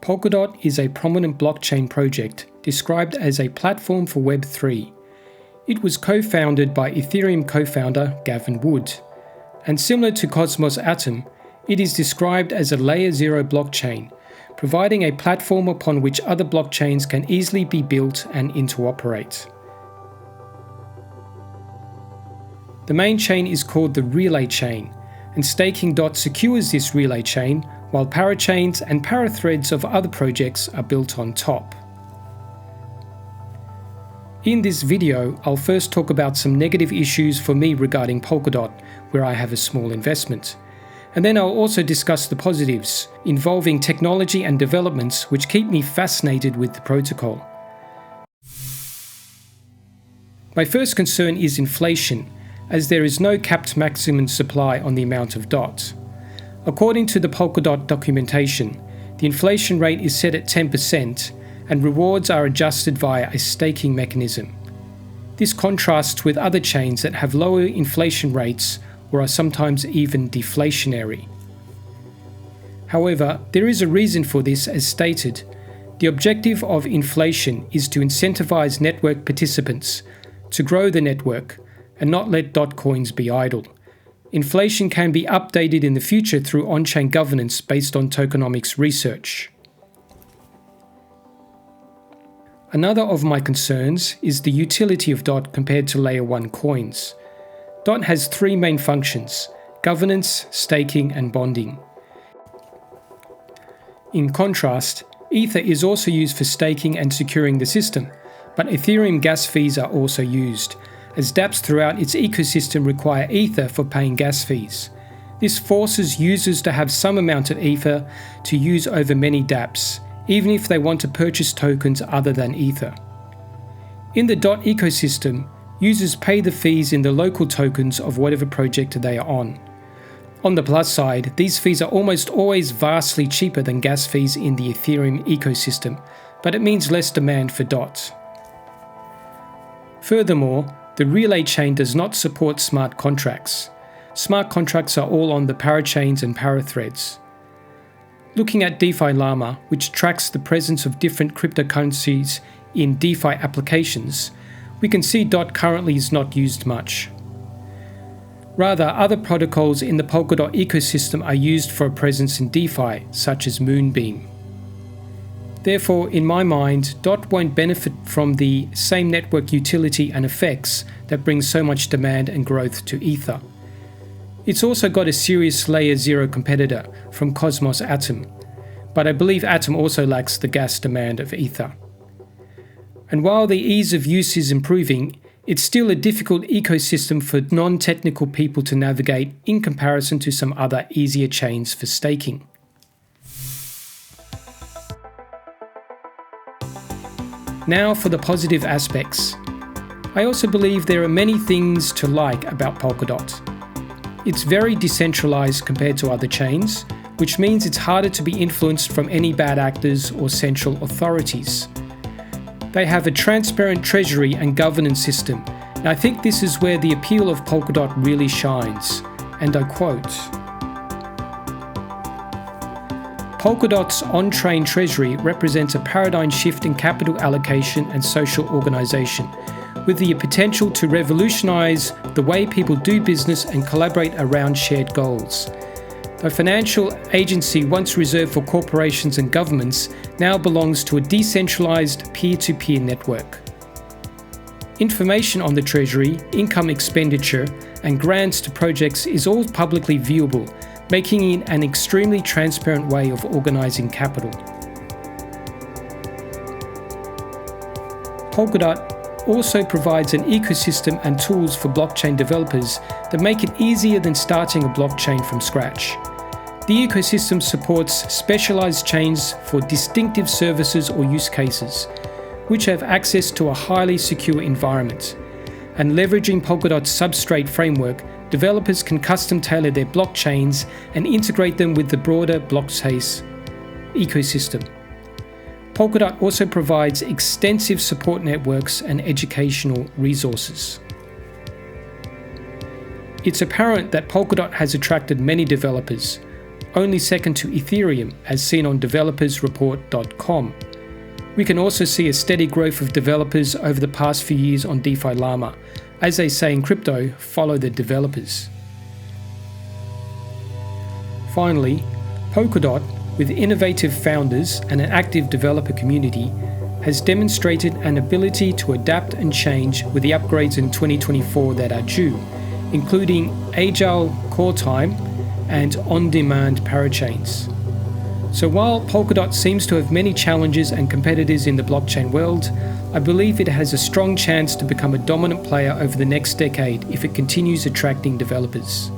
Polkadot is a prominent blockchain project described as a platform for Web3. It was co-founded by Ethereum co-founder Gavin Wood, and similar to Cosmos Atom, it is described as a Layer 0 blockchain, providing a platform upon which other blockchains can easily be built and interoperate. The main chain is called the relay chain, and Staking.Dot secures this relay chain, while parachains and parathreads of other projects are built on top. In this video, I'll first talk about some negative issues for me regarding Polkadot, where I have a small investment. And then I'll also discuss the positives, involving technology and developments which keep me fascinated with the protocol. My first concern is inflation, as there is no capped maximum supply on the amount of DOT. According to the Polkadot documentation, the inflation rate is set at 10%, and rewards are adjusted via a staking mechanism. This contrasts with other chains that have lower inflation rates or are sometimes even deflationary. However, there is a reason for this, as stated. The objective of inflation is to incentivize network participants to grow the network and not let DOT coins be idle. Inflation can be updated in the future through on-chain governance based on tokenomics research. Another of my concerns is the utility of DOT compared to Layer 1 coins. DOT has three main functions: governance, staking, and bonding. In contrast, Ether is also used for staking and securing the system, but Ethereum gas fees are also used, as dApps throughout its ecosystem require Ether for paying gas fees. This forces users to have some amount of Ether to use over many dApps, even if they want to purchase tokens other than Ether. In the DOT ecosystem, users pay the fees in the local tokens of whatever project they are on. On the plus side, these fees are almost always vastly cheaper than gas fees in the Ethereum ecosystem, but it means less demand for DOT. Furthermore, the relay chain does not support smart contracts. Smart contracts are all on the parachains and parathreads. Looking at DeFi Llama, which tracks the presence of different cryptocurrencies in DeFi applications, we can see DOT currently is not used much. Rather, other protocols in the Polkadot ecosystem are used for a presence in DeFi, such as Moombeam. Therefore, in my mind, DOT won't benefit from the same network utility and effects that bring so much demand and growth to Ether. It's also got a serious Layer 0 competitor from Cosmos Atom, but I believe Atom also lacks the gas demand of Ether. And while the ease of use is improving, it's still a difficult ecosystem for non-technical people to navigate in comparison to some other easier chains for staking. Now for the positive aspects. I also believe there are many things to like about Polkadot. It's very decentralized compared to other chains, which means it's harder to be influenced from any bad actors or central authorities. They have a transparent treasury and governance system, and I think this is where the appeal of Polkadot really shines. And I quote, "Polkadot's on-chain treasury represents a paradigm shift in capital allocation and social organization, with the potential to revolutionize the way people do business and collaborate around shared goals. The financial agency once reserved for corporations and governments now belongs to a decentralized peer-to-peer network. Information on the treasury, income expenditure, and grants to projects is all publicly viewable, making it an extremely transparent way of organizing capital." Polkadot also provides an ecosystem and tools for blockchain developers that make it easier than starting a blockchain from scratch. The ecosystem supports specialized chains for distinctive services or use cases, which have access to a highly secure environment. And leveraging Polkadot's substrate framework, developers can custom tailor their blockchains and integrate them with the broader blockchain ecosystem. Polkadot also provides extensive support networks and educational resources. It's apparent that Polkadot has attracted many developers. only second to Ethereum as seen on developersreport.com. We can also see a steady growth of developers over the past few years on DeFi Llama. As they say in crypto, follow the developers. Finally, Polkadot, with innovative founders and an active developer community, has demonstrated an ability to adapt and change with the upgrades in 2024 that are due, including agile core time and on-demand parachains. So while Polkadot seems to have many challenges and competitors in the blockchain world, I believe it has a strong chance to become a dominant player over the next decade if it continues attracting developers.